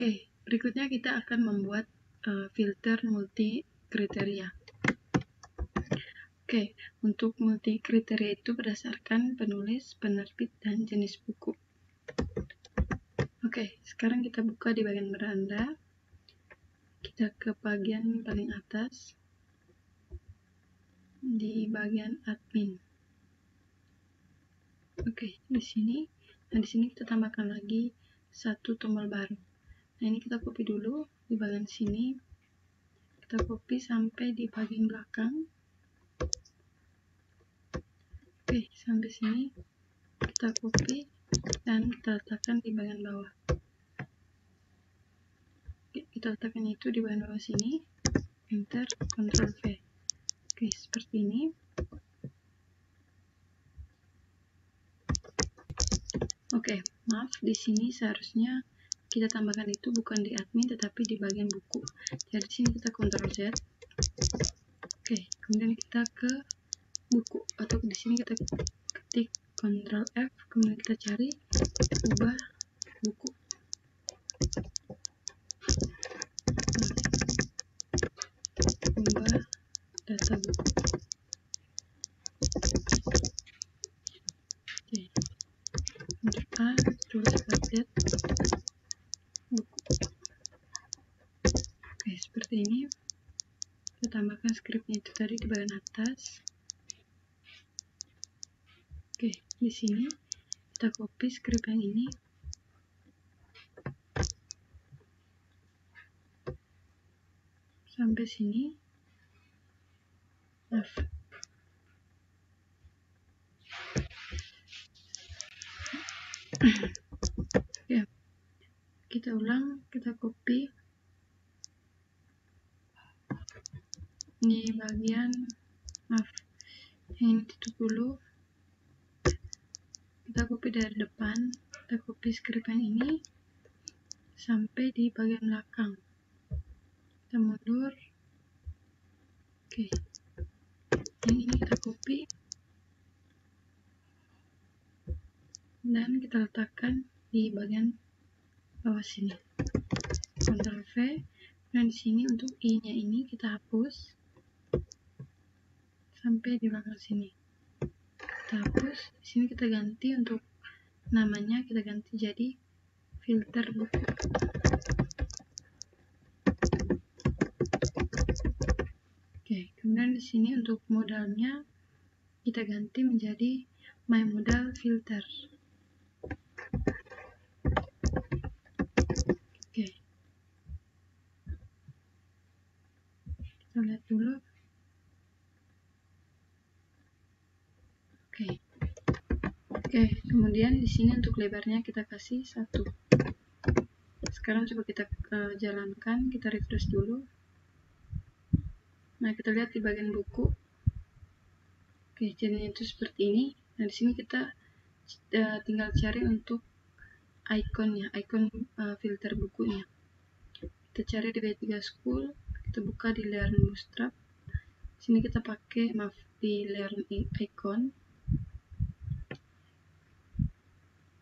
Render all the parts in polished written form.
Oke, berikutnya kita akan membuat filter multi kriteria. Oke, untuk multi kriteria itu berdasarkan penulis, penerbit, dan jenis buku. Oke, sekarang kita buka di bagian beranda. Kita ke bagian paling atas di bagian admin. Oke, di sini. Nah, di sini kita tambahkan lagi satu tombol baru. Nah, ini kita copy dulu di bagian sini. Kita copy sampai di bagian belakang. Oke, sampai sini kita copy dan kita letakkan di bagian bawah. Oke, kita letakkan itu di bagian bawah sini. Enter, Ctrl V. Oke, seperti ini. Oke, maaf, di sini seharusnya kita tambahkan itu bukan di admin tetapi di bagian buku. Jadi di sini kita Ctrl Z. Oke, kemudian kita ke buku, atau di sini kita ketik Ctrl F, kemudian kita cari ubah buku. Ubah data buku. Oke, untuk A tulis update buku. Oke, seperti ini. Kita tambahkan skripnya itu tadi di bagian atas. Oke, di sini kita copy skrip yang ini. Sampai sini. Maaf. Ya, kita ulang, kita copy di bagian, maaf, yang ini tutup dulu. Kita copy dari depan, kita copy skrip yang ini sampai di bagian belakang. Kita mundur. Oke, yang ini kita copy dan kita letakkan di bagian bawah sini. Ctrl V. Dan di sini untuk i-nya ini kita hapus sampai di belakang sini. Kita hapus. Di sini kita ganti untuk namanya, kita ganti jadi filter buku. Oke, kemudian di sini untuk modalnya kita ganti menjadi my modal filter. Oke, kita lihat dulu. Oke, kemudian di sini untuk lebarnya kita kasih 1. Sekarang coba kita jalankan, kita refresh dulu. Nah, kita lihat di bagian buku. Oke, jadinya itu seperti ini. Nah, di sini kita tinggal cari untuk ikonnya, ikon filter bukunya. Kita cari di B3 School, kita buka di Learn Bootstrap. Sini kita pakai, maaf, di Learn Icon.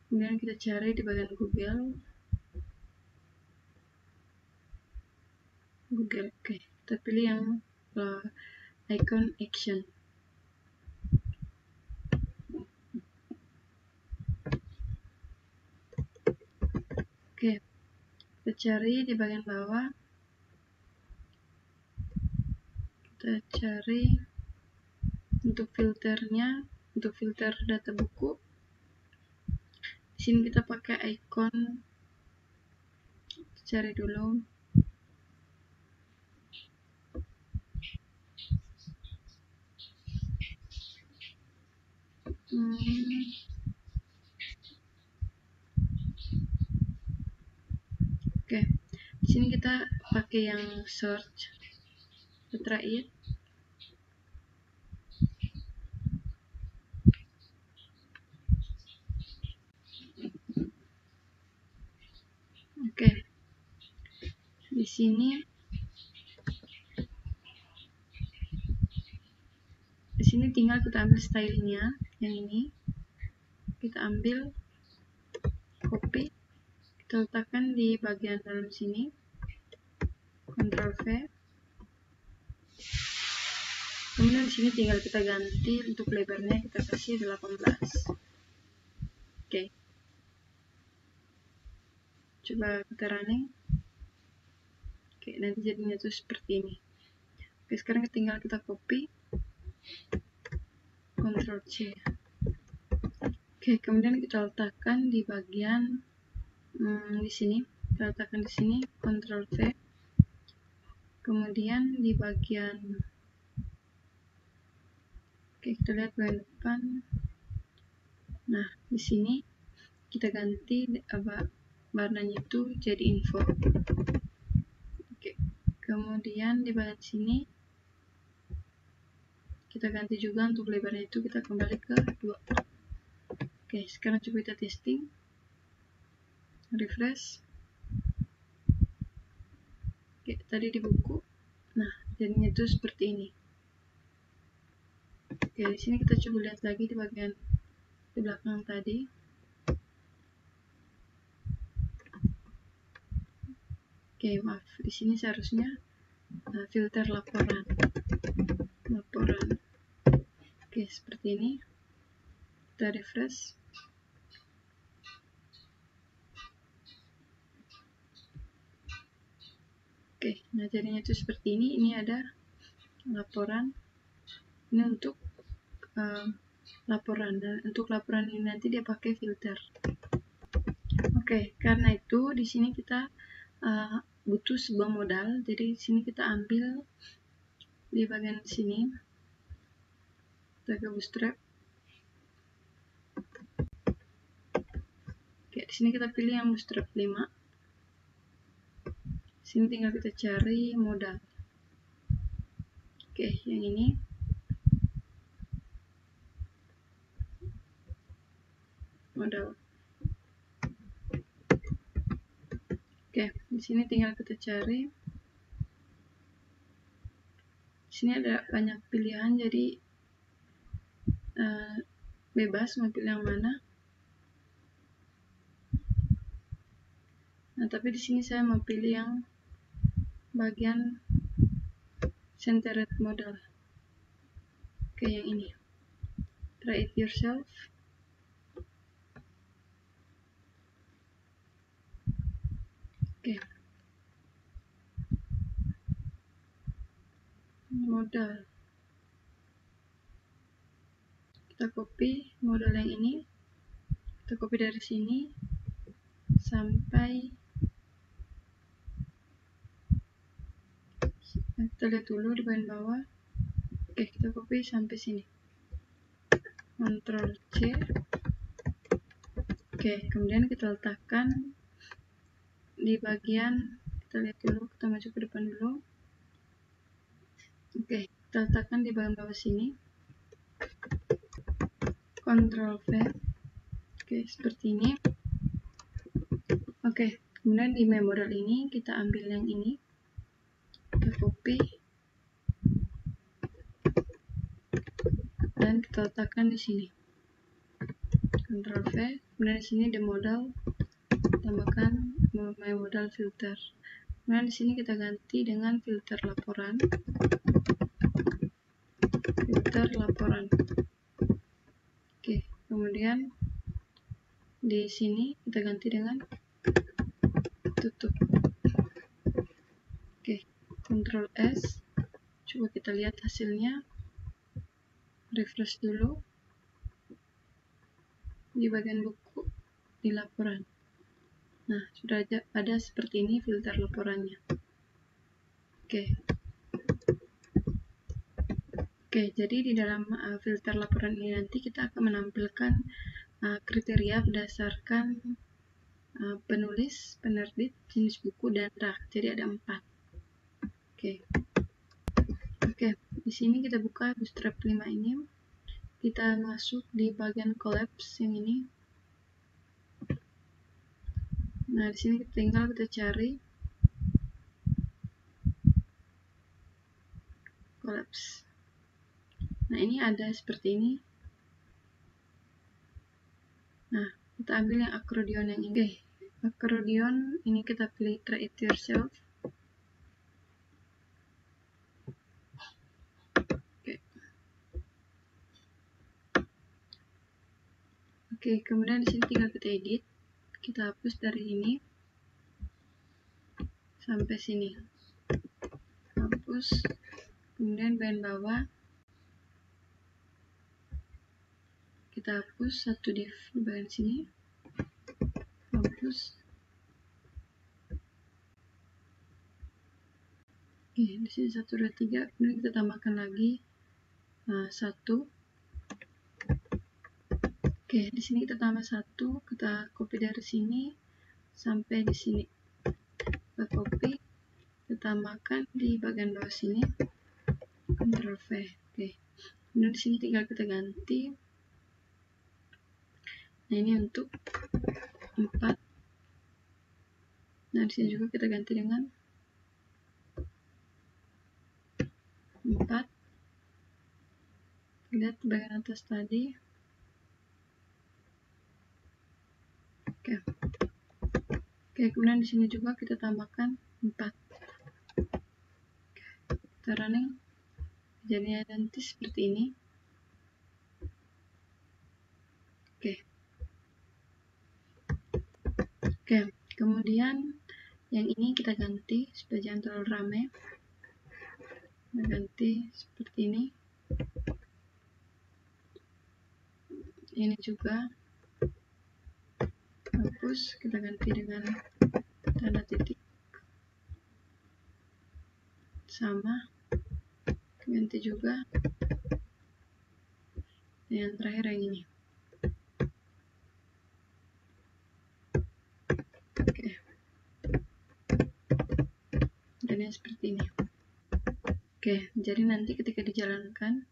Kemudian kita cari di bagian Google. Oke, kita pilih yang icon action. Oke, kita cari di bagian bawah. Kita cari untuk filternya, untuk filter data buku. Di sini kita pakai icon. Kita cari dulu. Oke, di sini kita pakai yang search. Terakhir. Oke, di sini tinggal kita ambil stylenya yang ini, kita ambil copy, kita letakkan di bagian dalam sini, Ctrl V. Kemudian di sini tinggal kita ganti untuk lebarnya, kita kasih 18. Oke. Coba kita running. Oke, nanti jadinya tuh seperti ini. Oke, sekarang tinggal kita copy, Ctrl C. Oke, kemudian kita letakkan di bagian di sini. Kita letakkan di sini, Ctrl V. Kemudian di bagian, oke, kita lihat bagian depan. Nah, di sini kita ganti warnanya itu jadi info. Oke, kemudian di bagian sini kita ganti juga untuk lebarnya itu, kita kembali ke 2. Oke, sekarang coba kita testing, refresh. Oke, tadi di buku. Nah, jadinya itu seperti ini. Oke, di sini kita coba lihat lagi di bagian di belakang tadi. Oke, maaf, di sini seharusnya filter laporan. Oke, seperti ini. Kita refresh. Oke, nah jadinya itu seperti ini. Ini ada laporan. Ini untuk laporan, dan untuk laporan ini nanti dia pakai filter. Oke, karena itu di sini kita butuh sebuah modal. Jadi di sini kita ambil di bagian sini, kita ke bootstrap. Oke, di sini kita pilih yang bootstrap 5. Sini tinggal kita cari modal. Oke, yang ini. Modal. Oke, di sini tinggal kita cari. Di sini ada banyak pilihan, jadi bebas mau pilih yang mana. Nah, tapi di sini saya mau pilih yang bagian centered model. Oke, yang ini. Try it yourself. Oke. Modal. Kita copy model yang ini. Kita copy dari sini sampai, kita lihat dulu di bagian bawah. Oke, kita copy sampai sini. Ctrl C. Oke, kemudian kita letakkan di bagian, kita lihat dulu, kita maju ke depan dulu. Oke, kita letakkan di bagian bawah sini. Ctrl V. Oke, seperti ini. Oke, kemudian di model ini kita ambil yang ini, kita copy dan kita letakkan di sini. Ctrl V. Kemudian di sini the model, tambahkan my model filter. Kemudian di sini kita ganti dengan filter laporan. Oke, kemudian di sini kita ganti dengan tutup. Oke, Ctrl S. Coba kita lihat hasilnya. Refresh dulu di bagian buku, di laporan. Nah, sudah ada seperti ini filter laporannya. Oke, jadi di dalam filter laporan ini nanti kita akan menampilkan kriteria berdasarkan penulis, penerbit, jenis buku, dan rak. Jadi ada 4. Oke, di sini kita buka bootstrap 5 ini. Kita masuk di bagian collapse yang ini. Nah, di sini tinggal kita cari collapse. Nah, ini ada seperti ini. Nah, kita ambil yang accordion yang ini. Oke, Accordion ini kita pilih try it yourself. Oke, kemudian di sini tinggal kita edit. Kita hapus dari ini sampai sini. Hapus. Kemudian bagian bawah kita hapus satu div di bagian sini. Hapus. Oke, di sini 1, 2, 3. Kemudian kita tambahkan lagi 1. Oke, di sini kita tambah 1, kita copy dari sini sampai di sini. Kita copy, kita tambahkan di bagian bawah sini. Ctrl V. Oke. Kemudian di sini tinggal kita ganti. Nah, ini untuk 4. Nah, di sini juga kita ganti dengan 4. Lihat bagian atas tadi. Oke, kemudian di sini juga kita tambahkan 4. Kita running, jadi nanti seperti ini. Oke, kemudian yang ini kita ganti supaya jangan terlalu ramai. Kita ganti seperti ini. Ini juga hapus, kita ganti dengan tanda titik sama, ganti juga yang terakhir yang ini. Oke, jadinya seperti ini. Oke, jadi nanti ketika dijalankan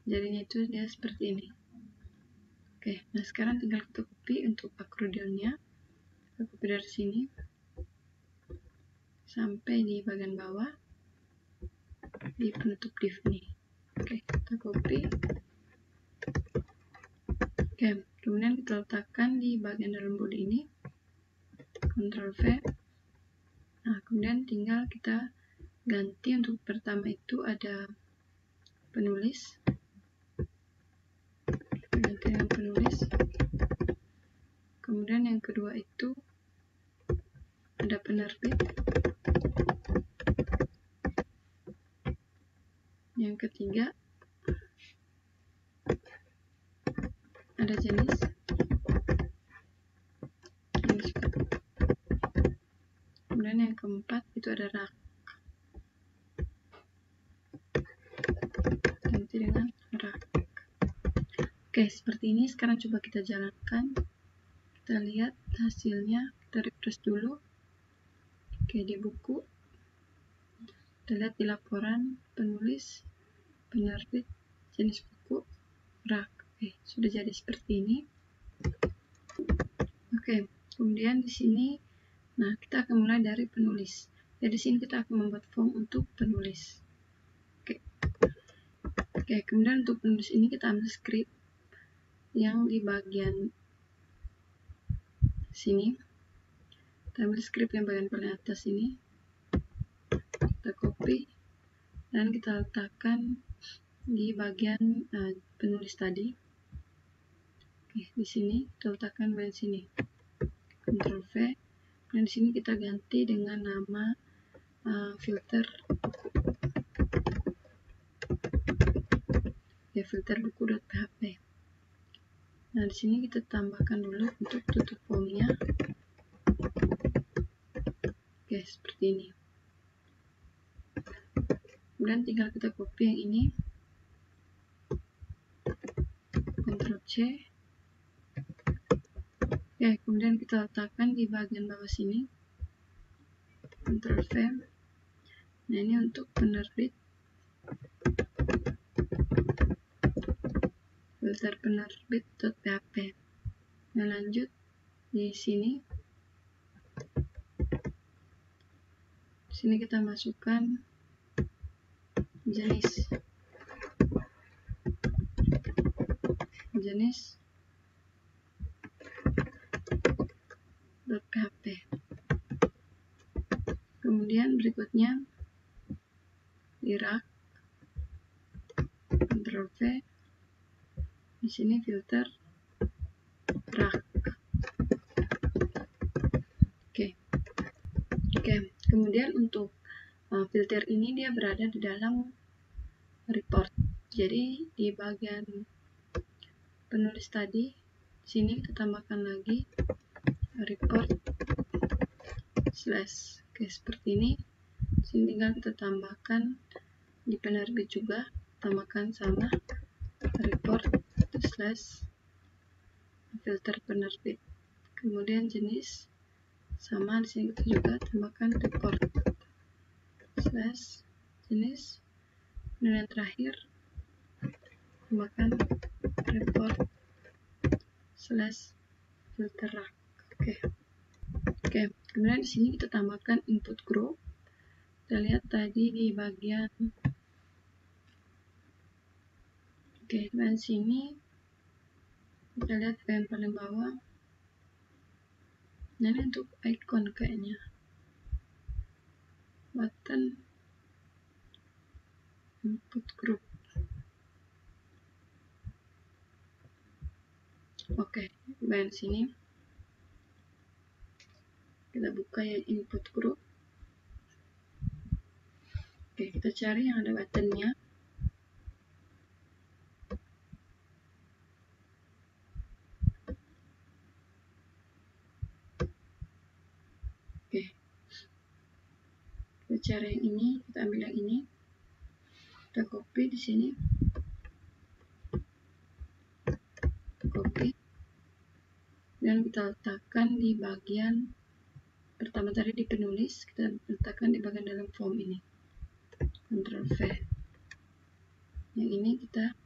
jadinya itu dia seperti ini. Oke, nah sekarang tinggal kita copy untuk accordionnya. Kita copy dari sini sampai di bagian bawah di penutup div ini. Oke, kita copy. Oke, kemudian kita letakkan di bagian dalam body ini. Ctrl V. Nah, kemudian tinggal kita ganti. Untuk pertama itu ada penulis. Kita ganti dengan penulis. Kemudian yang kedua itu ada penerbit. Yang ketiga ada jenis. Kemudian yang keempat itu ada rak. Ganti dengan rak. Oke, seperti ini. Sekarang coba kita jalankan. Kita lihat hasilnya. Kita refresh dulu. Oke, di buku. Kita lihat di laporan penulis, penerbit, jenis buku, rak. Oke, sudah jadi seperti ini. Oke, kemudian di sini, nah kita akan mulai dari penulis. Jadi di sini kita akan membuat form untuk penulis. Oke, kemudian untuk penulis ini kita ambil script yang di bagian sini. Kita ambil script yang bagian paling atas ini. Kita copy dan kita letakkan di bagian penulis tadi. Oke, di sini kita letakkan bagian sini. Ctrl V. Dan di sini kita ganti dengan nama filter buku. Ya, filter buku.php. Nah, di sini kita tambahkan dulu untuk tutup formnya. Oke, seperti ini. Kemudian tinggal kita copy yang ini. Ctrl C. Oke, kemudian kita letakkan di bagian bawah sini. Ctrl V. Nah, ini untuk penerbit. Filter penerbit.php. Nah, lanjut di sini. Di sini kita masukkan jenis. .php. Kemudian berikutnya di rak, Ctrl V, di sini filter rak. Oke, kemudian untuk filter ini dia berada di dalam report. Jadi di bagian penulis tadi, sini kita tambahkan lagi report slash. Oke, seperti ini. Sini tinggal kita tambahkan di penerbit juga, tambahkan sama report slash filter penerbit. Kemudian jenis sama, di sini kita juga tambahkan report slash jenis. Dan yang terakhir tambahkan report slash filter rak. Oke. Kemudian di sini kita tambahkan input group. Kita lihat tadi di bagian dan sini kita lihat yang paling bawah. Nah, ini untuk icon kayaknya. Button input group. Oke, bagian sini kita buka yang input group. Oke, kita cari yang ada buttonnya. Oke, kita cari yang ini, kita ambil yang ini, kita copy di sini, copy, dan kita letakkan di bagian pertama tadi di penulis, kita letakkan di bagian dalam form ini. Ctrl V. Yang ini kita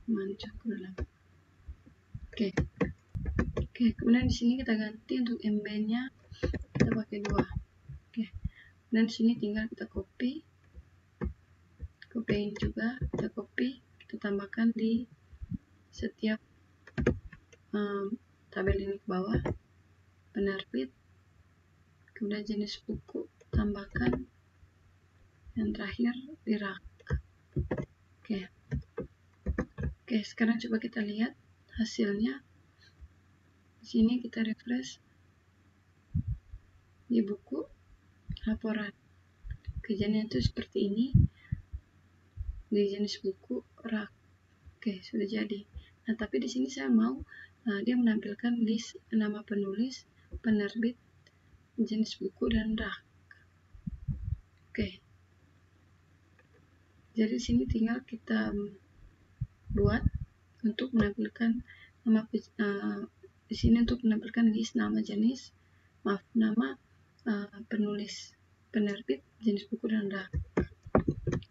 masuk ke dalam. Oke, kemudian di sini kita ganti untuk MB-nya kita pakai 2. Dan di sini tinggal kita copy ini juga, kita copy, kita tambahkan di setiap tabel ini ke bawah, penerbit, kemudian jenis buku, tambahkan, yang terakhir di rak. Oke, sekarang coba kita lihat hasilnya. Di sini kita refresh di buku laporan. Kejadian itu seperti ini di jenis buku rak. Oke, sudah jadi. Nah, tapi di sini saya mau dia menampilkan list nama penulis, penerbit, jenis buku, dan rak. Oke. Jadi di sini tinggal kita buat untuk menampilkan nama di sini untuk menampilkan list nama jenis, nama penulis, penerbit, jenis buku, dan rak.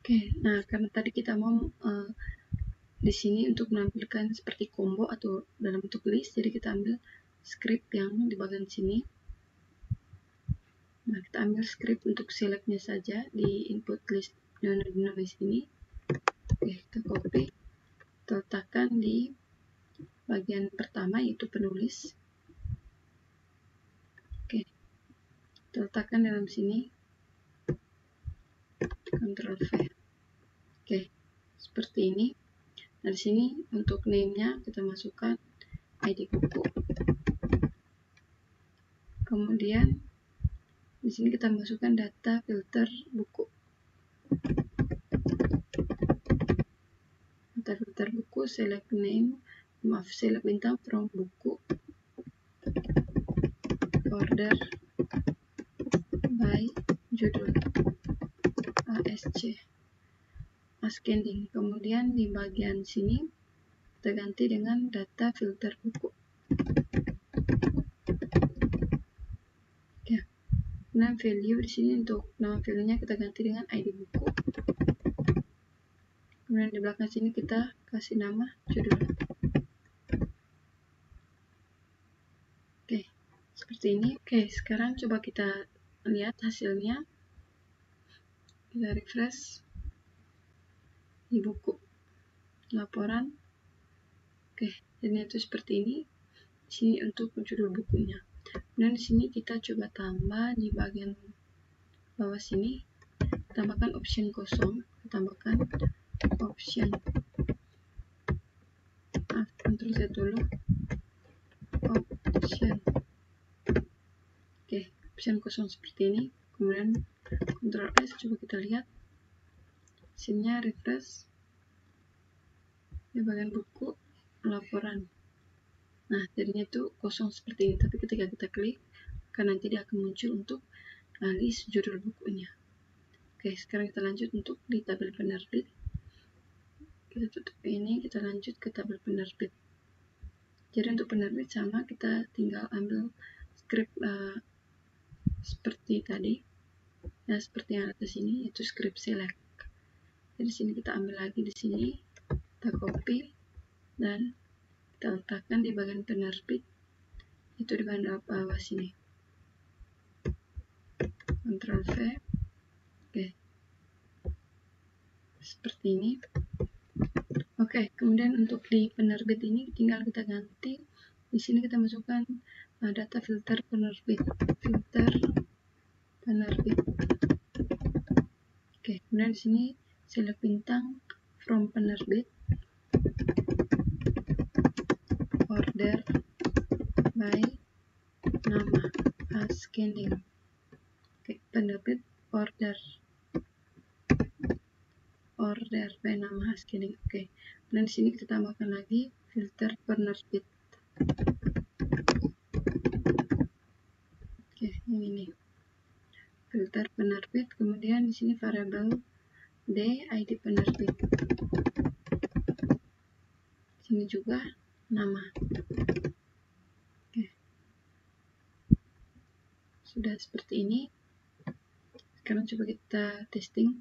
Oke, nah karena tadi kita mau di sini untuk menampilkan seperti combo atau dalam bentuk list, jadi kita ambil script yang di bagian sini. Nah, kita ambil script untuk selectnya saja di input list dan di sini. Oke, kita copy, kita letakkan di bagian pertama yaitu penulis. Oke, kita letakkan dalam sini. Ctrl V. Oke, seperti ini. Nah, di sini untuk name-nya kita masukkan ID buku. Kemudian di sini kita masukkan data filter buku. Data filter buku, select name, select bintang from buku, order by judul, ASC, ascending. Kemudian di bagian sini kita ganti dengan data filter buku. Ya. Nah, value di sini untuk nama filenya kita ganti dengan ID buku. Kemudian di belakang sini kita kasih nama judul. Oke, seperti ini. Oke, sekarang coba kita lihat hasilnya. Kita refresh di buku laporan. Oke, jadi itu seperti ini. Sini untuk judul bukunya. Dan di sini kita coba tambah di bagian bawah sini, tambahkan option kosong, tambahkan option, Ctrl Z dulu, option. Oke, option kosong seperti ini. Kemudian Ctrl S, coba kita lihat. Sininya refresh di bagian buku laporan. Nah, jadinya itu kosong seperti ini. Tapi ketika kita klik, maka nanti dia akan muncul untuk list judul bukunya. Oke, sekarang kita lanjut untuk di tabel penerbit. Kita tutup ini, kita lanjut ke tabel penerbit. Jadi untuk penerbit sama, kita tinggal ambil script seperti tadi, ya seperti yang ada di sini, yaitu script select. Jadi sini kita ambil lagi di sini, kita copy dan kita letakkan di bagian penerbit, itu di bagian bawah sini. Ctrl V. Oke, seperti ini. Oke, kemudian untuk di penerbit ini tinggal kita ganti. Di sini kita masukkan data filter penerbit, Oke, kemudian di sini select bintang from penerbit, order by nama ascending. Oke, penerbit order by nama ascending. Oke, dan di sini kita tambahkan lagi filter penerbit. Oke, yang ini filter penerbit. Kemudian di sini variabel D, ID penerbit. Sini juga nama. Oke, sudah seperti ini. Sekarang coba kita testing.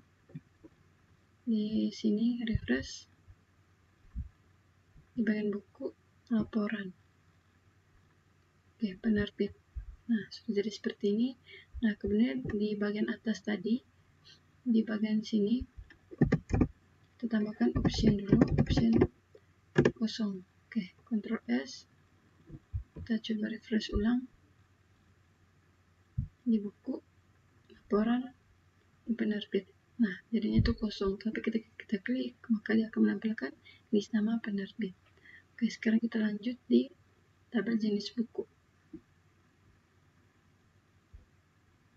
Di sini refresh di bagian buku laporan. Oke, penerbit. Nah, sudah jadi seperti ini. Nah, kemudian di bagian atas tadi, di bagian sini kita tambahkan option dulu, option kosong. Oke, Ctrl S, kita coba refresh ulang di buku laporan di penerbit. Nah, jadinya itu kosong, tapi ketika kita klik maka dia akan menampilkan list nama penerbit. Oke, sekarang kita lanjut di tabel jenis buku.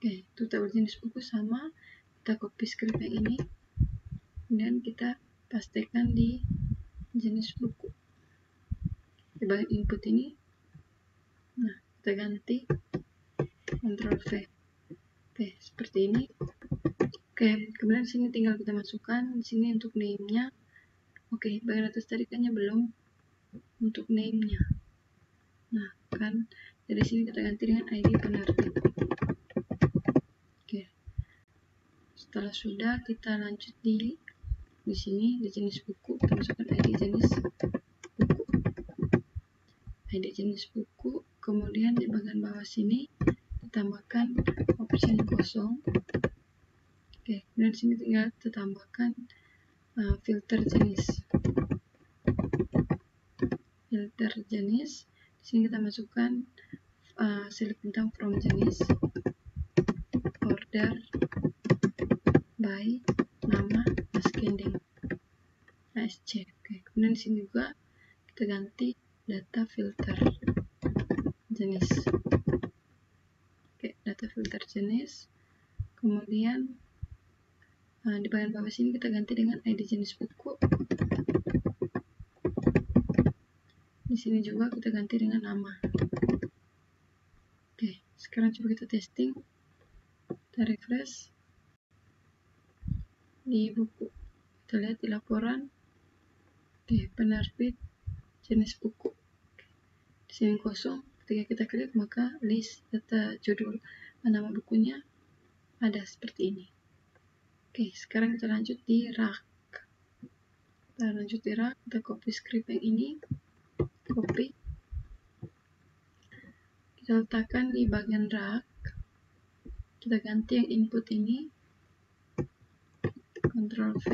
Oke, itu tabel jenis buku sama, kita copy script yang ini, kemudian kita pastikan di jenis buku. Di bagian input ini, nah kita ganti, Ctrl V. Oke, seperti ini. Oke, kemudian sini tinggal kita masukkan di sini untuk name-nya. Oke, bagian atas tadi kayaknya belum untuk name-nya. Nah, kan dari sini kita ganti dengan ID penerbit. Oke. Setelah sudah, kita lanjut di sini di jenis buku, kita masukkan ID jenis buku. ID jenis buku, kemudian di bagian bawah sini ditambahkan option kosong. Oke, kemudian di sini tinggal kita tambahkan filter jenis. Filter jenis, di sini kita masukkan select bintang from jenis, order by nama ascending, ASC. Oke, kemudian di sini juga kita ganti data filter jenis. Oke, data filter jenis. Kemudian di bagian bawah sini kita ganti dengan ID jenis buku. Di sini juga kita ganti dengan nama. Oke, sekarang coba kita testing. Kita refresh di buku. Kita lihat di laporan. Oke, penerbit jenis buku. Di sini kosong. Ketika kita klik maka list data judul nama bukunya ada seperti ini. Oke, sekarang kita lanjut di rak. Kita lanjut di rak. Kita copy script yang ini. Copy. Kita letakkan di bagian rak. Kita ganti yang input ini. Ctrl V.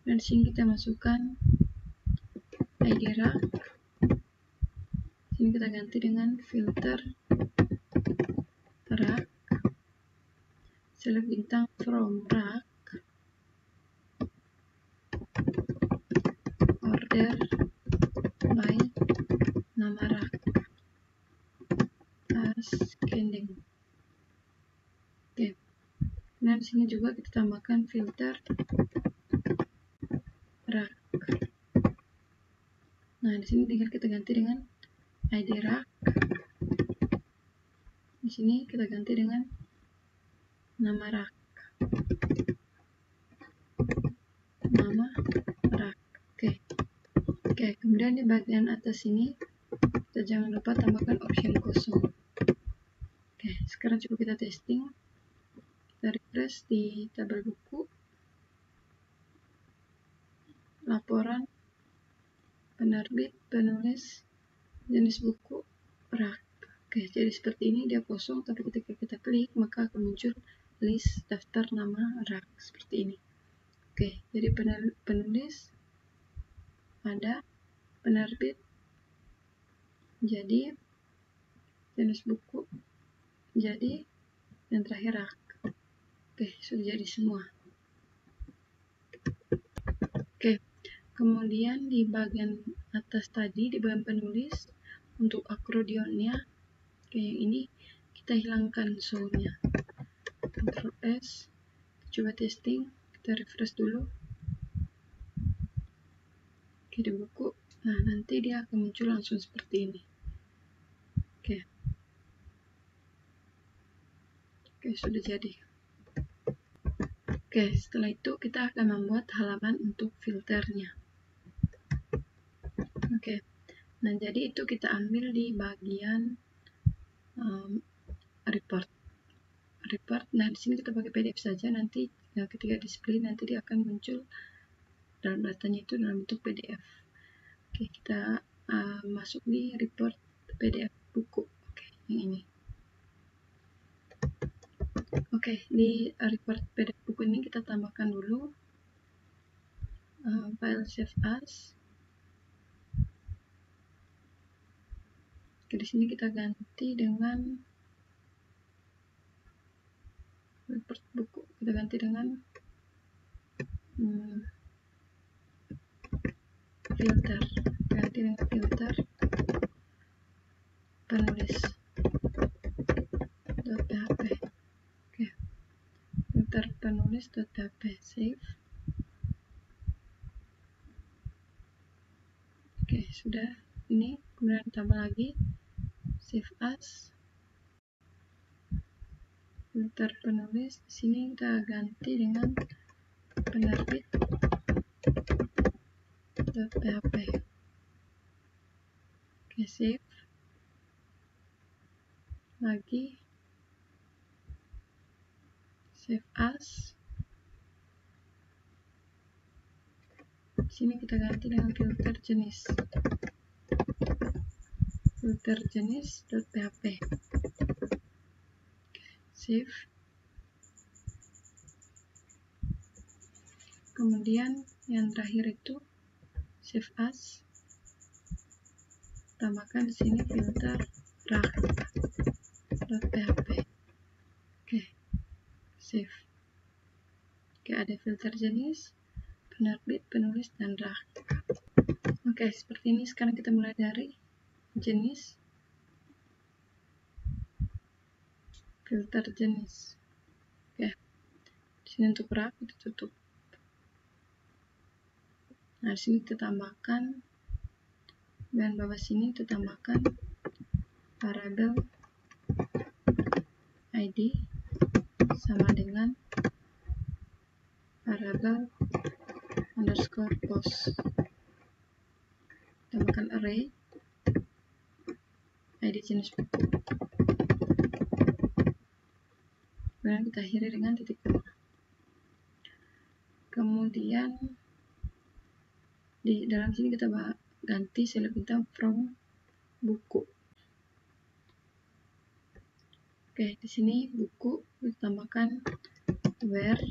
Dan di sini kita masukkan ID rak. Ini kita ganti dengan filter rak, select bintang from rak, order by nama rak, ascending. Oke. Nah, di sini juga kita tambahkan filter rak. Nah, di sini tinggal kita ganti dengan ID rak. Di sini kita ganti dengan nama rak. Nama rak. Oke, kemudian di bagian atas ini kita jangan lupa tambahkan option kosong. Oke, sekarang coba kita testing. Kita refresh di tabel buku, laporan, penerbit, penulis, jenis buku, rak. Oke, jadi seperti ini dia kosong, tapi ketika kita klik maka akan muncul list daftar nama rak seperti ini. Oke, jadi penulis ada, penerbit jadi, jenis buku jadi, dan terakhir rak. Oke, sudah jadi semua. Oke, kemudian di bagian atas tadi, di bagian penulis, untuk akordionnya, oke, yang ini kita hilangkan soundnya. Ctrl S, coba testing, kita refresh dulu. Oke, di buku, nah nanti dia akan muncul langsung seperti ini. Oke, sudah jadi. Oke, setelah itu kita akan membuat halaman untuk filternya. Oke, nah jadi itu kita ambil di bagian report. Nah di sini kita pakai PDF saja, nanti ketika display nanti dia akan muncul dalam datanya itu dalam bentuk PDF. Oke, kita masuk di report PDF buku. Oke, yang ini. Oke, di report PDF buku ini kita tambahkan dulu file save as. Oke, di sini kita ganti dengan report buku. Kita ganti dengan filter. Ganti dengan filter penulis .php. Oke, filter penulis .php, save. Oke, sudah. Ini kemudian tambah lagi save as, filter penulis. Di sini kita ganti dengan penerbit .php. Oke, save. Lagi save as. Di sini kita ganti dengan filter jenis. Filter jenis .php. Save. Kemudian yang terakhir itu save as. Tambahkan di sini filter rak .php. Oke, save. Oke, ada filter jenis, penerbit, penulis, dan rak. Oke, seperti ini. Sekarang kita mulai dari jenis, filter jenis. Oke, di sini untuk rak kita tutup. Nah, di sini kita tambahkan, dan bawah sini kita tambahkan variabel ID sama dengan variabel underscore post. Tambahkan array ID jenis buku. Kemudian kita akhiri dengan titik koma. Kemudian di dalam sini kita ganti select bintang from buku. Oke, di sini buku kita tambahkan where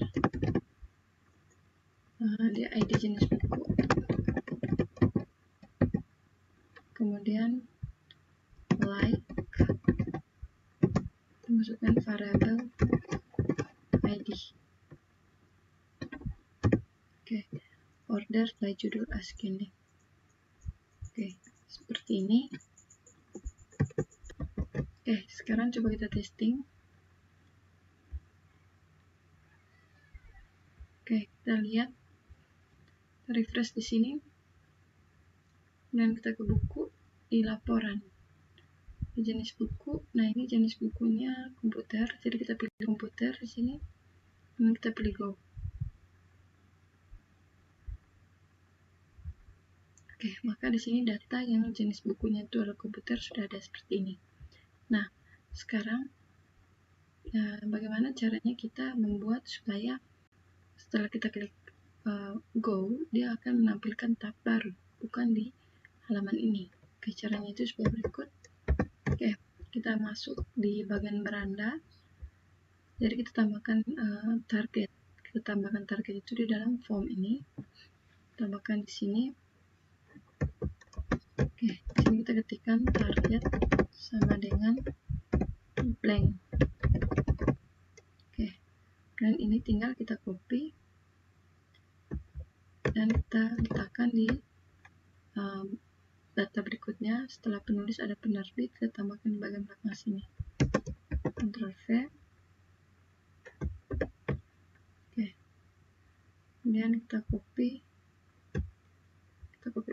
di ID jenis buku. Kemudian like, masukkan variabel ID. Oke, order by judul ascending. Oke, seperti ini. Oke, sekarang coba kita testing. Oke, kita lihat, kita refresh di sini, dan kita ke buku, di laporan, di jenis buku. Nah, ini jenis bukunya komputer, jadi kita pilih komputer di sini, dan kita pilih go. Oke, maka di sini data yang jenis bukunya itu adalah komputer sudah ada seperti ini. Nah, sekarang bagaimana caranya kita membuat supaya setelah kita klik go, dia akan menampilkan tab baru, bukan di halaman ini. Oke, caranya itu sebagai berikut. Oke, kita masuk di bagian beranda. Jadi kita tambahkan target. Kita tambahkan target itu di dalam form ini. Tambahkan di sini. Oke, di sini kita ketikkan target sama dengan blank. Oke, dan ini tinggal kita copy dan kita letakkan di data berikutnya. Setelah penulis ada penerbit, kita tambahkan di bagian belakang sini. Ctrl V. Oke, kemudian kita copy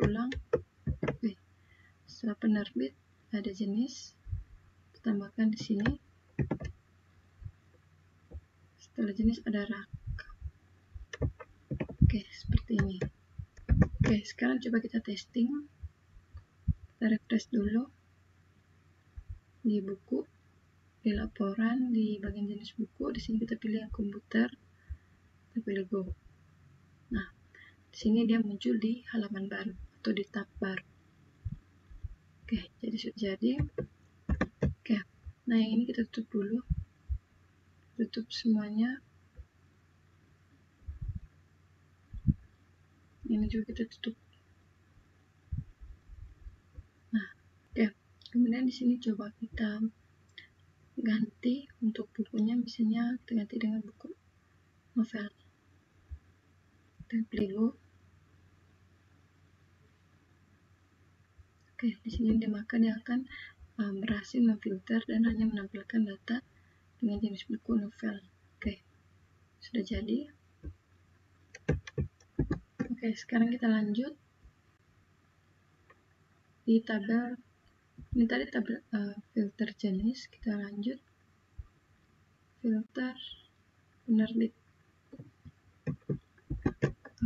ulang. Oke, setelah penerbit ada jenis, kita tambahkan di sini. Setelah jenis ada rak. Oke, seperti ini. Oke, sekarang coba kita testing. Kita refresh dulu di buku, di laporan, di bagian jenis buku. Di sini kita pilih yang komputer, kita pilih go. Nah, di sini dia muncul di halaman baru atau di tab baru. Oke, jadi sudah jadi. Oke, nah yang ini kita tutup dulu, tutup semuanya. Ini juga kita tutup. Nah, oke. Kemudian di sini coba kita ganti untuk bukunya, misalnya kita ganti dengan buku novel. Kita pilih go. Oke, di sini maka dia akan berhasil memfilter dan hanya menampilkan data dengan jenis buku novel. Oke, sudah jadi. Oke, sekarang kita lanjut di tabel. Ini tadi tabel filter jenis. Kita lanjut filter penerbit.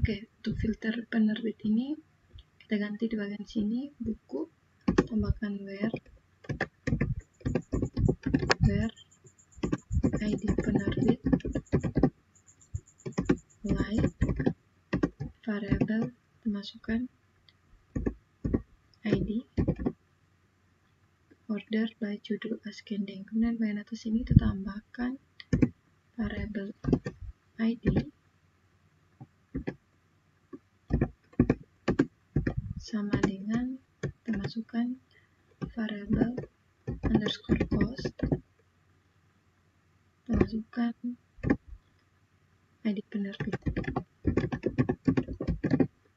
Oke, untuk filter penerbit ini kita ganti di bagian sini, buku, tambahkan where ID penerbit, like, variabel, masukkan ID, order by judul ascending. Kemudian bagian atas ini kita tambahkan variabel ID sama dengan kita masukkan variabel underscore cost, kita masukkan ID penerbit,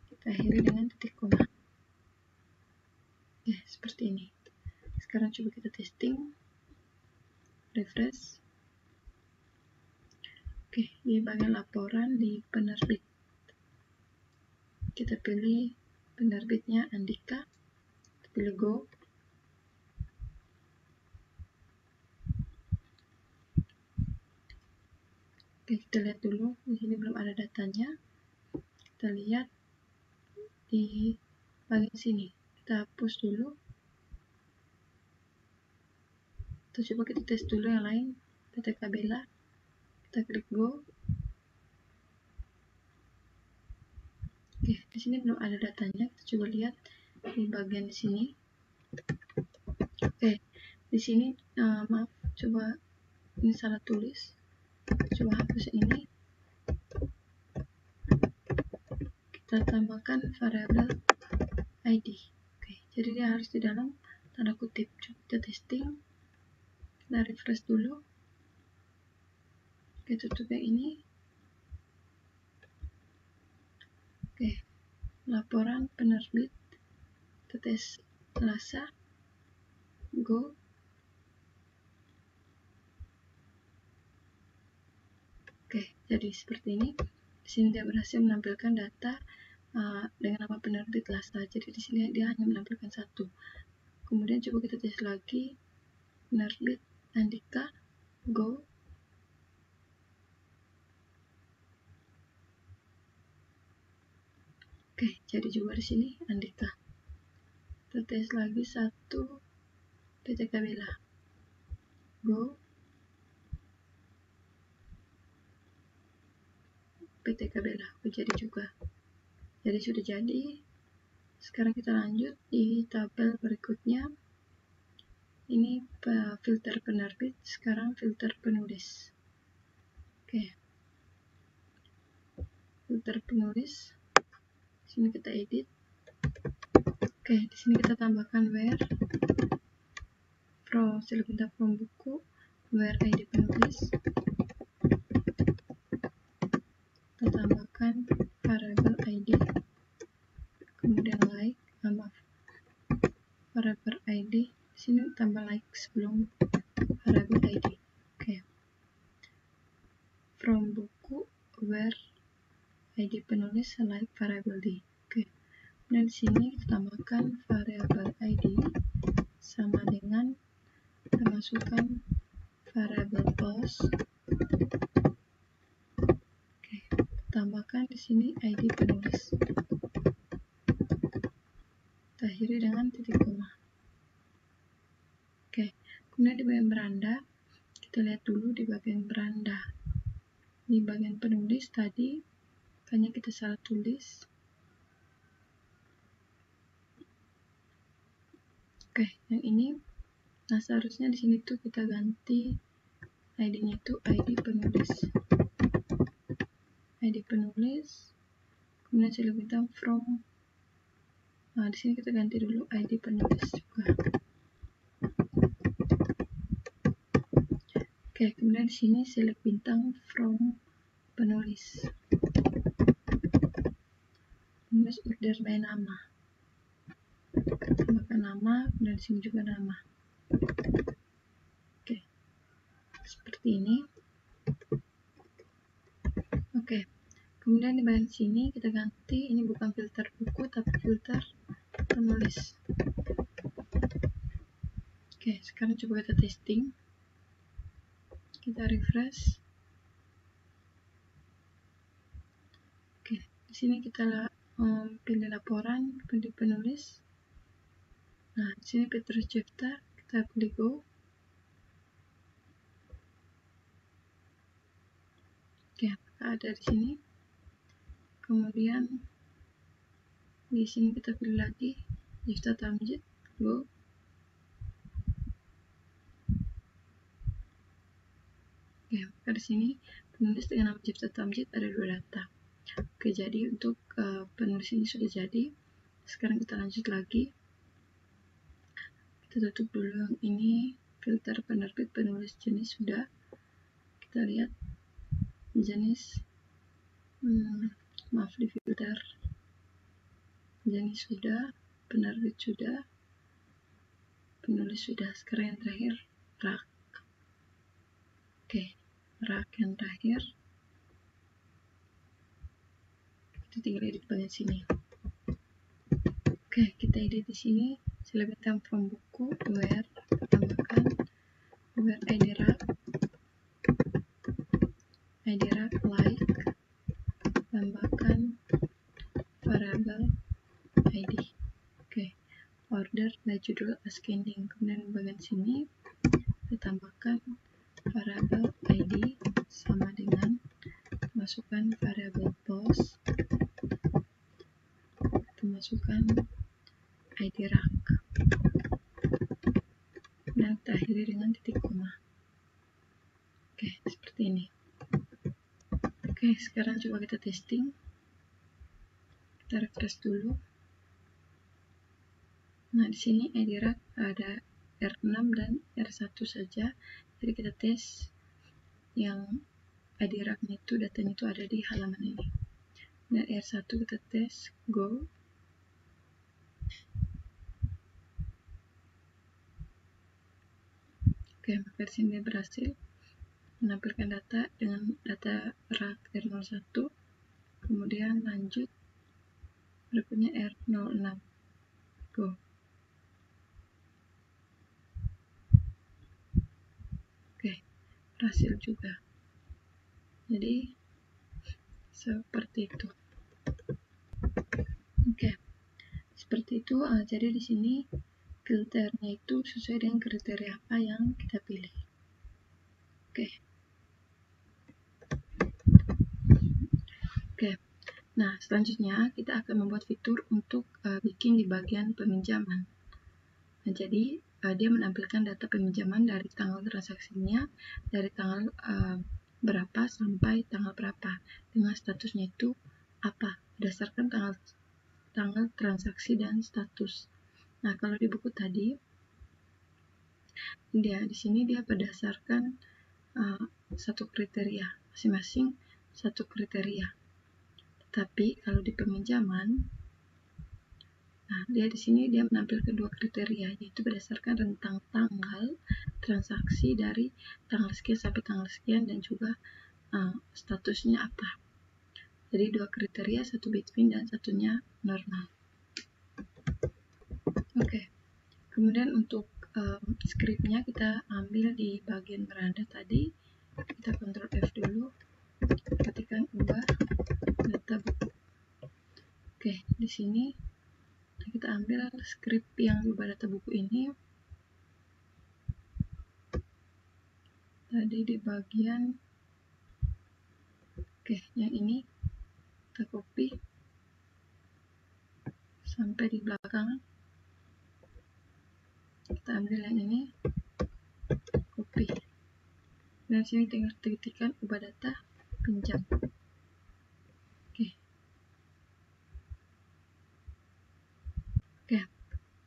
kita akhiri dengan titik koma. Ya, seperti ini. Sekarang coba kita testing, refresh. Oke, di bagian laporan di penerbit, kita pilih penerbitnya Andika, kita pilih go. Oke, kita lihat dulu, di sini belum ada datanya. Kita lihat di bagian sini, kita hapus dulu. Terus coba kita tes dulu yang lain, PTK Bella, kita klik go. Oke, di sini belum ada datanya. Kita coba lihat di bagian sini. Oke, di sini maaf, coba ini salah tulis. Coba hapus ini. Kita tambahkan variabel ID. Oke, jadi dia harus di dalam tanda kutip. Coba kita testing, kita refresh dulu. Oke, tutup yang ini. Oke, laporan penerbit, kita tes Selasa, go. Oke, jadi seperti ini. Di sini dia berhasil menampilkan data dengan nama penerbit Selasa. Jadi di sini dia hanya menampilkan satu. Kemudian coba kita tes lagi, penerbit Andika, go. Oke, jadi juga di sini Andika. Kita tes lagi satu, PTK Bella, go. PTK Bella, jadi juga. Jadi sudah jadi. Sekarang kita lanjut di tabel berikutnya. Ini filter penerbit, sekarang filter penulis. Oke, filter penulis. Sini kita edit. Oke, di sini kita tambahkan where from buku, where ID penulis. Kita tambahkan variable ID, kemudian like, variable ID. Di sini tambah like sebelum variable ID. Oke. From buku, where ID penulis, like variable D. Oke. Dan di sini kita tambahkan variable ID sama dengan kita masukkan variable post. Oke, tambahkan di sini ID penulis. Kita akhiri dengan titik koma. Oke, kemudian di bagian beranda, kita lihat dulu di bagian beranda. Di bagian penulis tadi, hanya kita salah tulis. Oke, yang ini, nah seharusnya di sini tuh kita ganti ID-nya itu ID penulis. ID penulis, kemudian saya bintang from. Nah, di sini kita ganti dulu ID penulis juga. Oke, kemudian di sini select bintang from penulis. Penulis order by nama. Tambahkan nama, kemudian di sini juga nama. Oke, seperti ini. Oke, kemudian di bagian sini kita ganti, ini bukan filter buku tapi filter penulis. Oke, sekarang coba kita testing. Kita refresh. Oke, di sini kita pilih laporan, pilih penulis. Nah, di sini Petrus Cipta, kita pilih go. Oke, ada di sini. Kemudian di sini kita pilih lagi Cipta Tamjid, go. Oke, maka di sini penulis dengan nama Cipta Tamjid ada 2 data. Oke, jadi untuk penulis ini sudah jadi. Sekarang kita lanjut lagi. Kita tutup dulu yang ini, filter penerbit penulis jenis sudah. Kita lihat jenis, maaf di filter jenis sudah, penerbit sudah, penulis sudah. Sekarang yang terakhir rak. Oke, rak yang terakhir. Kita tinggal edit bagian sini. Oke, kita edit di sini. Select from buku, where, tambahkan where ID rak, like, tambahkan variable ID. Oke, order by judul ascending. Kemudian bagian sini kita tambahkan variable ID sama dengan masukkan variable post, kita masukkan ID rak, dan kita akhiri dengan titik koma. Oke, seperti ini. Oke, sekarang coba kita testing. Kita refresh dulu. Nah, di sini IDRAC ada R6 dan R1 saja. Jadi kita tes yang IDRAC-nya itu, datanya itu ada di halaman ini. Dan R1 kita tes, go. Oke, maka di sini berhasil menampilkan data dengan data RAC R01. Kemudian lanjut, berikutnya R06, go. Oke, berhasil juga. Jadi seperti itu. Oke, seperti itu. Jadi di sini filternya itu sesuai dengan kriteria apa yang kita pilih. Oke. Nah, selanjutnya kita akan membuat fitur untuk bikin di bagian peminjaman. Nah, jadi dia menampilkan data peminjaman dari tanggal transaksinya, dari tanggal berapa sampai tanggal berapa, dengan statusnya itu apa, berdasarkan tanggal transaksi dan status. Nah, kalau di buku tadi, di sini dia berdasarkan satu kriteria, masing-masing satu kriteria. Tapi kalau di peminjaman, nah, dia di sini dia menampilkan dua kriteria, yaitu berdasarkan rentang tanggal transaksi dari tanggal sekian sampai tanggal sekian, dan juga statusnya apa. Jadi dua kriteria, satu between dan satunya normal. Oke. Kemudian untuk scriptnya kita ambil di bagian beranda tadi. Kita Ctrl F dulu, ketikkan ubah data buku. Oke, di sini kita ambil script yang ubah data buku ini. Tadi di bagian, yang ini kita copy sampai di belakang. Kita ambil yang ini, copy. Dan sini tinggal ketikkan ubah data pinjam. Oke,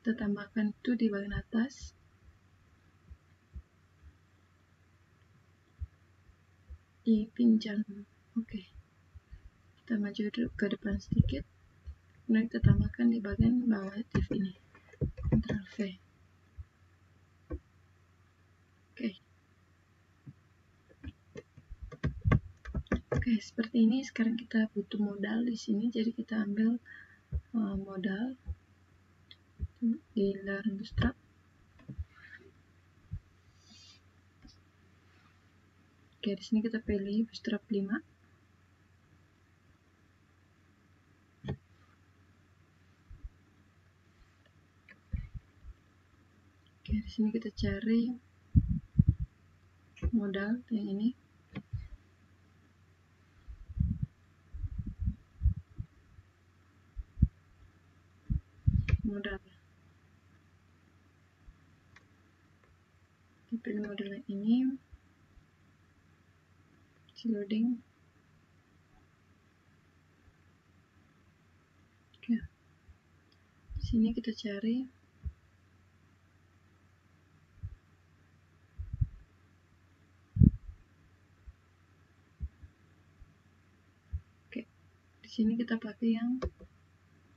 kita tambahkan itu di bagian atas. Di pinjam. Oke. Kita maju ke depan sedikit. Kemudian kita tambahkan di bagian bawah div ini. Ctrl V. Oke, seperti ini. Sekarang kita butuh modal di sini, jadi kita ambil modal di Learn Bootstrap. Oke, di sini kita pilih Bootstrap 5. Oke, di sini kita cari modal yang ini. Modal. Kita pilih modal yang ini. Loading. Oke. Di sini kita cari di sini kita pakai yang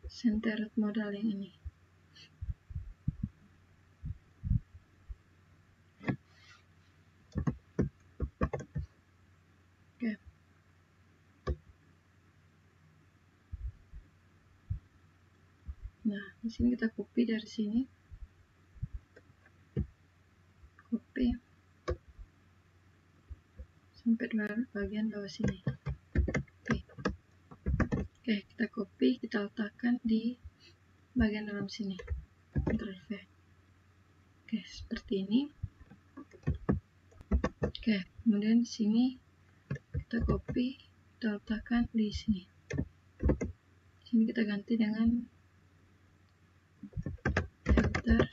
centered modal yang ini. Oke. Nah, di sini kita copy dari sini. Copy sampai di bagian bawah sini. Oke, kita copy, kita letakkan di bagian dalam sini. Ctrl V. Oke, seperti ini. Oke, kemudian di sini kita copy, kita letakkan di sini. Di sini kita ganti dengan filter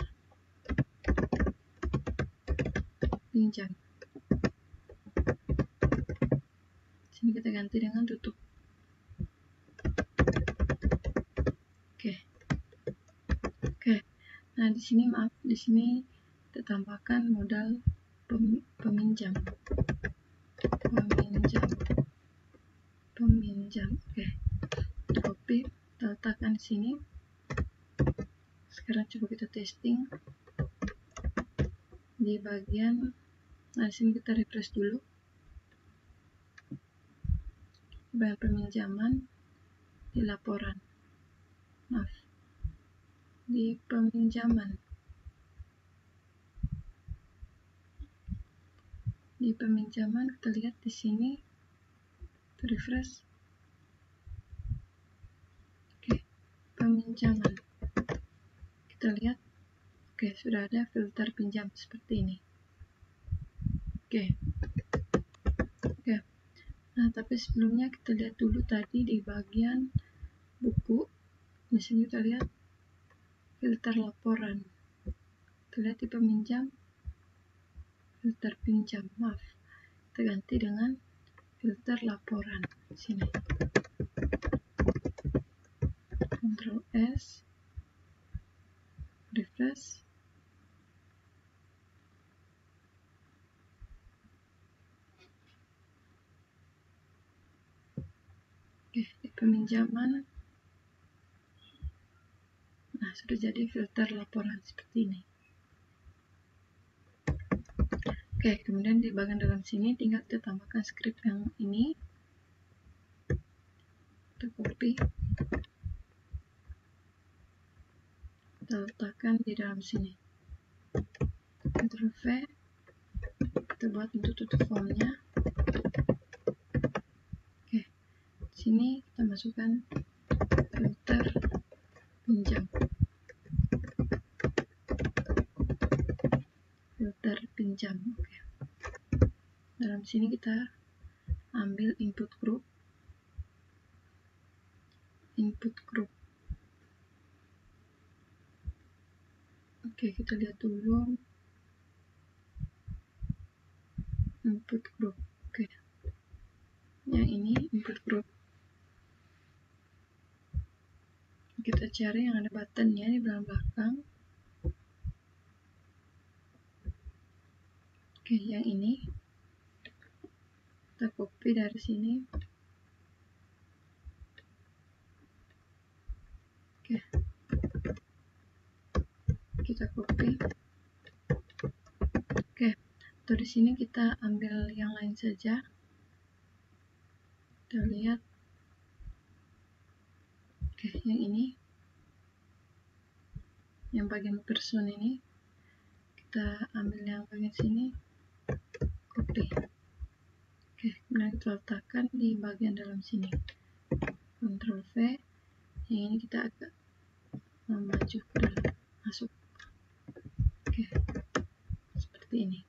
pinjam. Di sini kita ganti dengan tutup. Oke. di sini maaf, di sini kita tambahkan modal peminjam. Oke, copy, kita letakkan di sini. Sekarang coba kita testing di bagian, nah di sini kita refresh dulu. Bagian peminjaman di laporan, maaf, di peminjaman, kita lihat di sini, refresh. Oke, peminjaman, kita lihat, oke, sudah ada filter pinjam seperti ini. Oke, nah tapi sebelumnya kita lihat dulu tadi di bagian buku. Di sini kita lihat filter laporan. Kita lihat di peminjam, filter pinjam, maaf, kita ganti dengan filter laporan. Di sini Ctrl S, refresh. Oke, di peminjaman, nah sudah jadi filter laporan seperti ini. Oke, kemudian di bagian dalam sini tinggal kita tambahkan script yang ini. Kita copy, kita letakkan di dalam sini. Ctrl V, kita buat untuk tutup formnya. Oke, di sini kita masukkan filter pinjam. Oke. Dalam sini kita ambil input group. Oke, kita lihat dulu input group. Oke, yang ini input group. Kita cari yang ada buttonnya di belakang. Oke, yang ini kita copy dari sini. Oke, kita copy. Oke, atau di sini kita ambil yang lain saja. Kita lihat. Oke, yang ini, yang bagian person ini, kita ambil yang bagian sini, copy. Oke, kemudian kita letakkan di bagian dalam sini. Ctrl V, yang ini kita agak maju ke dalam, masuk. Oke, seperti ini.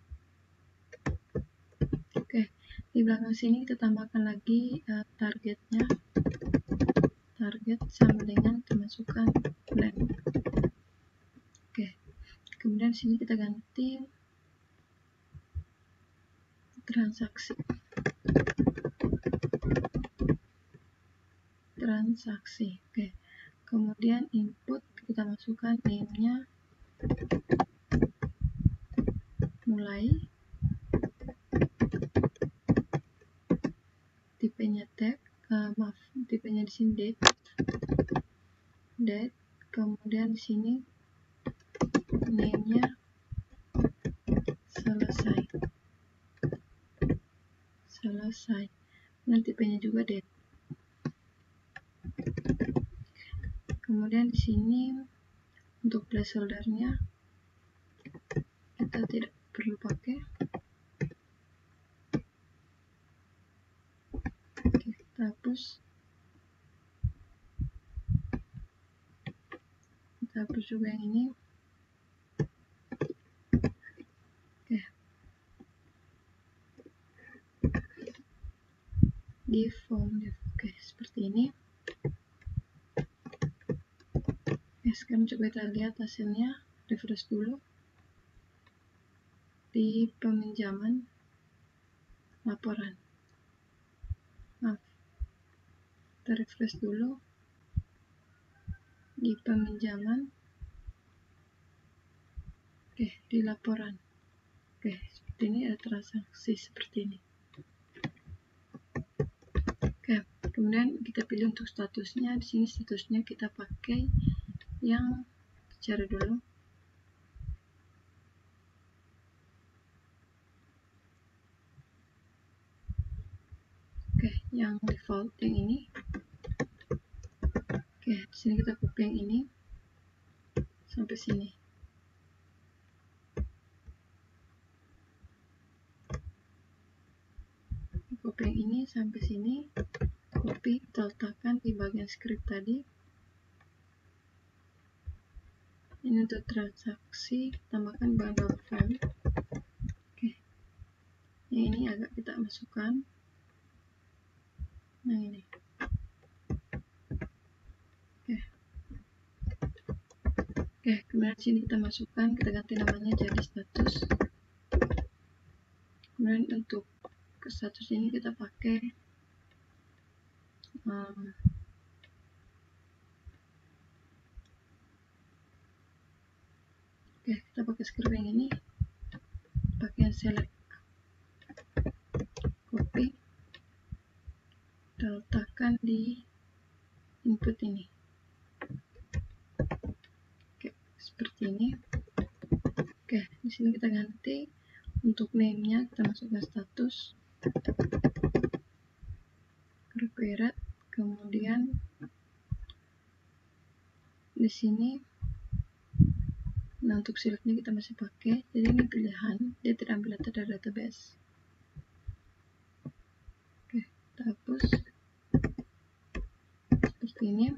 Oke, di belakang sini kita tambahkan lagi targetnya. Target sama dengan kita masukkan blank. Oke, kemudian di sini kita ganti transaksi. Oke, kemudian input kita masukkan name-nya mulai, tipenya tag, maaf, tipenya di sini date, kemudian di sini name-nya selesai, dan tipenya juga date. Kemudian di sini untuk placeholder-nya kita tidak perlu pakai. Oke, kita hapus. Kita hapus juga yang ini. Oke, di form oke, seperti ini. Oke, sekarang coba kita lihat hasilnya. Refresh dulu di peminjaman laporan. Maaf, kita refresh dulu di peminjaman Oke, di laporan. Oke, seperti ini ada transaksi seperti ini. Oke, kemudian kita pilih untuk statusnya. Di sini statusnya kita pakai yang cari dulu. Oke, yang default yang ini. Oke, di sini kita copy yang ini sampai sini. Copy yang ini sampai sini. Copy, kita letakkan di bagian script tadi. Ini untuk transaksi, tambahkan bagian file. Oke, yang ini agak kita masukkan. Nah ini. Oke, kemudian sini kita masukkan, kita ganti namanya jadi status. Kemudian untuk ke status ini kita pakai oke, kita pakai script yang ini, pakai yang select, copy, kita letakkan di input ini. Oke, seperti ini. Oke, di sini kita ganti untuk name-nya, kita masukkan status, required, kemudian di sini. Nah, untuk selectnya kita masih pakai, jadi ini pilihan, dia tidak ambil data dari database. Oke, kita hapus seperti ini.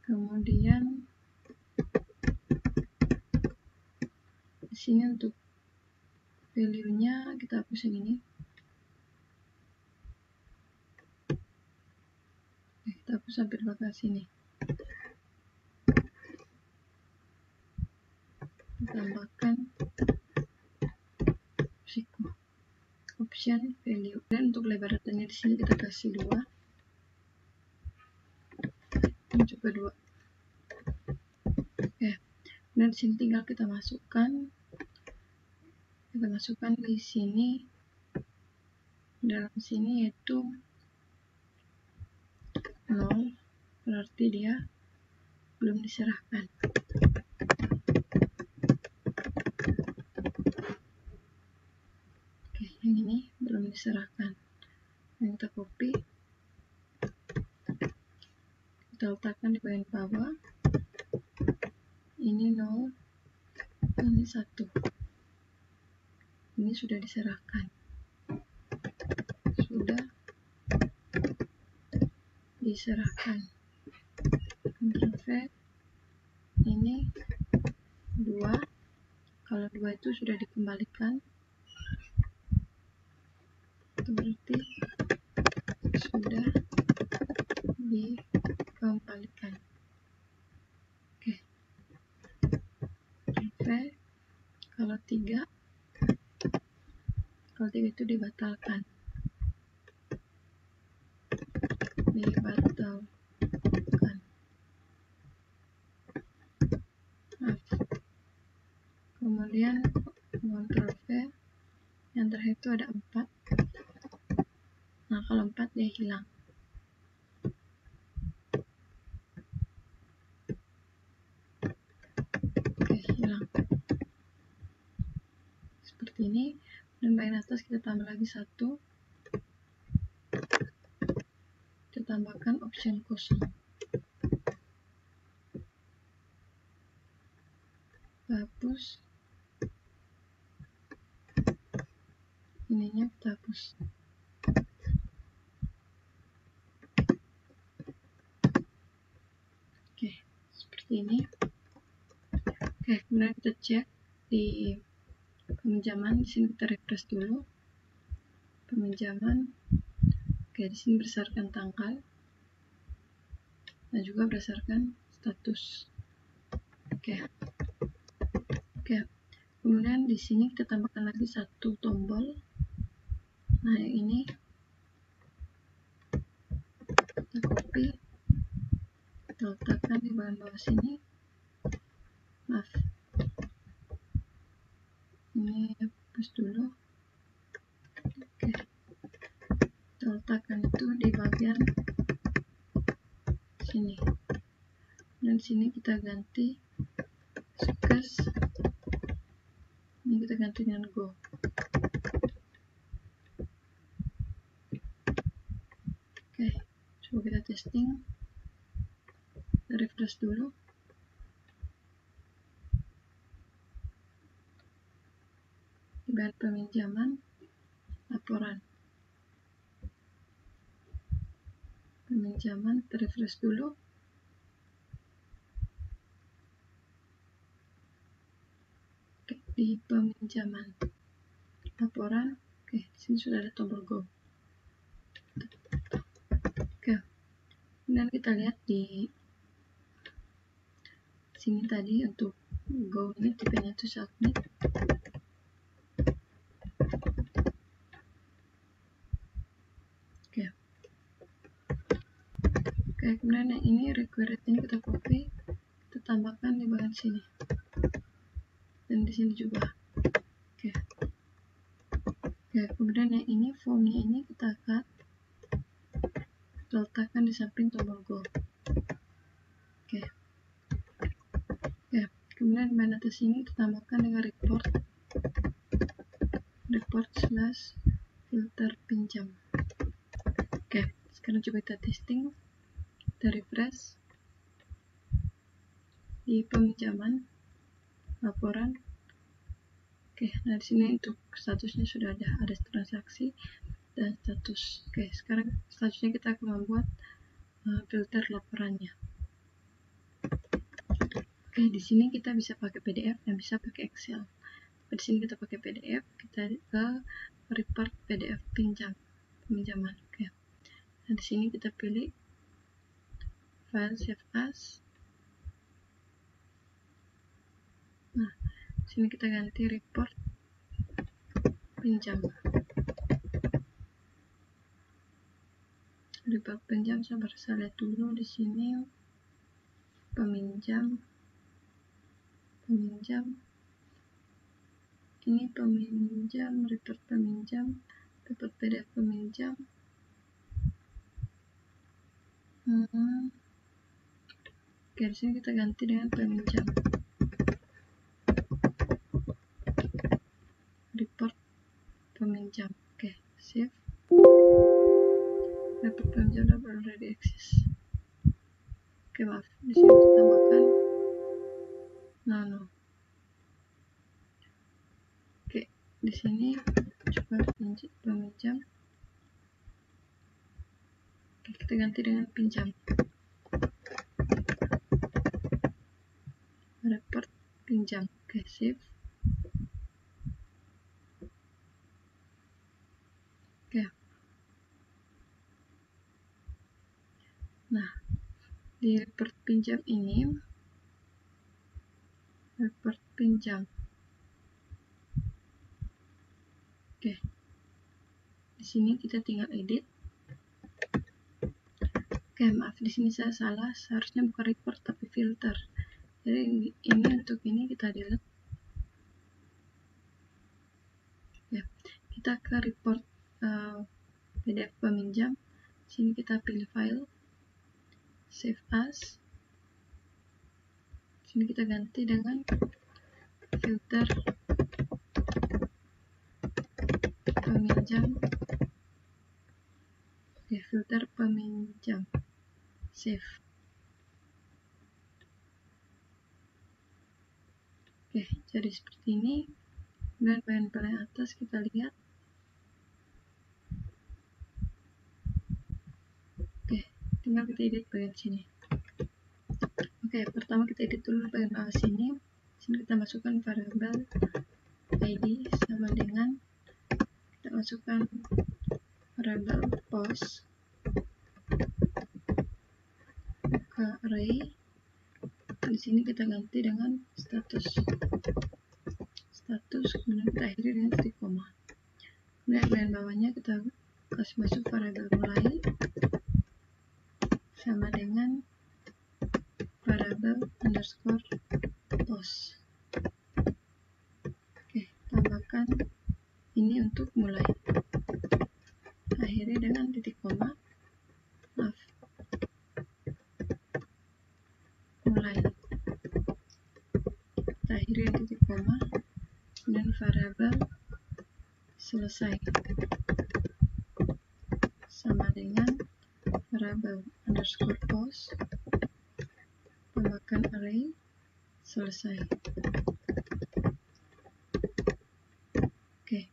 Kemudian di sini untuk value-nya kita hapus yang ini. Oke, kita hapus sampai di bagian sini. Tambahkan option value, dan untuk lebar datanya di sini kita kasih 2. Ini juga 2. Oke, dan di sini tinggal kita masukkan di sini, dalam sini, yaitu 0, berarti dia belum diserahkan. Oke, yang ini belum diserahkan. Yang kita copy, kita letakkan di bagian bawah. Ini 0, ini 1. Ini sudah diserahkan. Sudah diserahkan. Ctrl V. Ini 2. Kalau 2 itu sudah dikembalikan, itu berarti sudah dikembalikan. Oke. V. Kalau 3 itu dibatalkan. Kemudian Ctrl V, yang terakhir itu ada 4. Nah, kalau 4 dia hilang. Oke, hilang. Seperti ini. Dan bagian atas kita tambah lagi 1. Kita tambahkan option kosong. Hapus. Ininya kita hapus. Oke, seperti ini. Oke, kemudian kita cek di peminjaman. Di sini kita refresh dulu. Peminjaman. Oke, di sini berdasarkan tanggal dan juga berdasarkan status. Oke. Kemudian di sini kita tambahkan lagi 1 tombol. Nah, yang ini kita copy, kita letakkan di bagian bawah sini. Maaf, ini hapus dulu. Oke, kita letakkan itu di bagian sini, dan sini kita ganti success, ini kita ganti dengan go. Oke, coba kita testing, kita refresh dulu. Di bagian peminjaman, laporan peminjaman, kita refresh dulu. Oke, di peminjaman, laporan. Oke, di sini sudah ada tombol go. Oke, dan kita lihat di sini tadi untuk go ini tipenya itu submit. Oke, kemudian yang ini required ini kita copy, kita tambahkan di bagian sini, dan di sini juga. Oke, kemudian yang ini formnya ini kita cut, kita letakkan di samping tombol go. Oke, kemudian di bagian atas ini kita tambahkan dengan report slash filter pinjam. Oke, sekarang coba kita testing, kita refresh di peminjaman, laporan. Oke, nah di sini untuk statusnya sudah ada transaksi dan status. Oke, sekarang statusnya kita akan membuat filter laporannya. Oke, di sini kita bisa pakai PDF dan bisa pakai Excel. Di sini kita pakai PDF, kita ke report PDF peminjaman. Oke, nah di sini kita pilih file save as. Nah, di sini kita ganti report pinjam. Report pinjam, sabar, saya lihat dulu di sini peminjam. Ini peminjam, report peminjam, report PDF peminjam. Oke, di sini kita ganti dengan peminjam. Report peminjam. Oke, save. Report peminjam dapat already access. Oke, maaf, di sini kita tambahkan nano. Oke, di sini coba peminjam. Oke, kita ganti dengan pinjam. Report pinjam. Oke, save. Oke. Nah, di report pinjam ini, report pinjam. Oke. Di sini kita tinggal edit. Oke, maaf, di sini saya salah. Seharusnya bukan report tapi filter. Jadi ini untuk ini kita delete. Ya, kita ke report PDF peminjam. Sini kita pilih file, save as. Sini kita ganti dengan filter peminjam. Oke, filter peminjam, save. Oke, jadi seperti ini. Dan bagian paling atas kita lihat. Oke, tinggal kita edit bagian sini. Oke, pertama kita edit dulu bagian bawah sini. Sini kita masukkan variabel ID sama dengan kita masukkan variabel post ke array. Di sini kita ganti dengan status, kemudian kita akhiri dengan titik koma. Kemudian bagian bawahnya kita kasih masuk variabel mulai sama dengan variabel underscore post. Oke, tambahkan ini untuk mulai. Akhiri dengan titik koma. Mulai. Kita akhiri dengan titik koma. Kemudian variabel selesai sama dengan variabel underscore post, tambahkan array, selesai. Oke,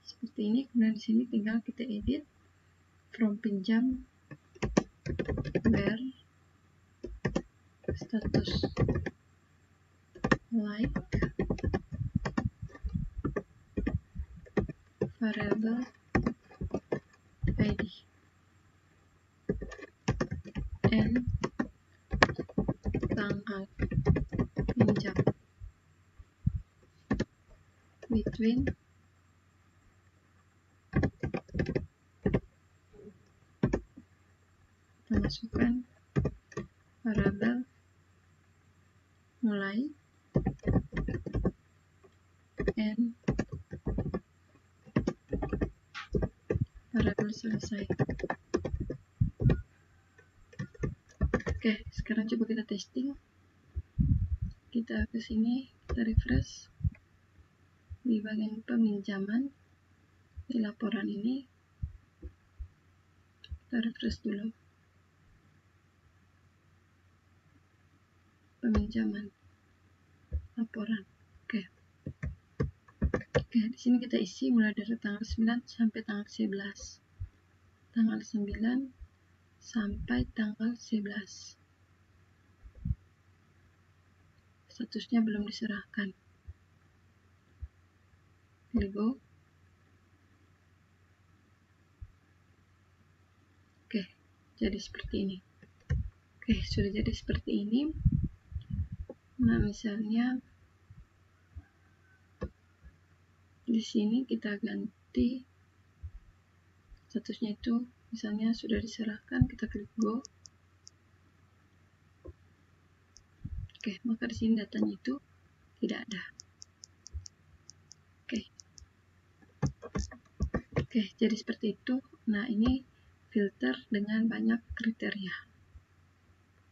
seperti ini. Kemudian di sini tinggal kita edit from pinjam where status like variable id and tanggal pinjam between kita masukkan variabel mulai and variabel selesai. Oke, sekarang coba kita testing. Kita ke sini, kita refresh di bagian peminjaman di laporan ini. Kita refresh dulu peminjaman laporan. Oke, di sini kita isi mulai dari tanggal 9 sampai tanggal 11. Tanggal 9 sampai tanggal 11. Statusnya belum diserahkan. Pilih go. Oke, jadi seperti ini. Oke, sudah jadi seperti ini. Nah, misalnya di sini kita ganti statusnya itu, misalnya sudah diserahkan, kita klik go. Oke, maka di sini datanya itu tidak ada. Oke, jadi seperti itu. Nah, ini filter dengan banyak kriteria.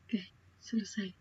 Oke, selesai.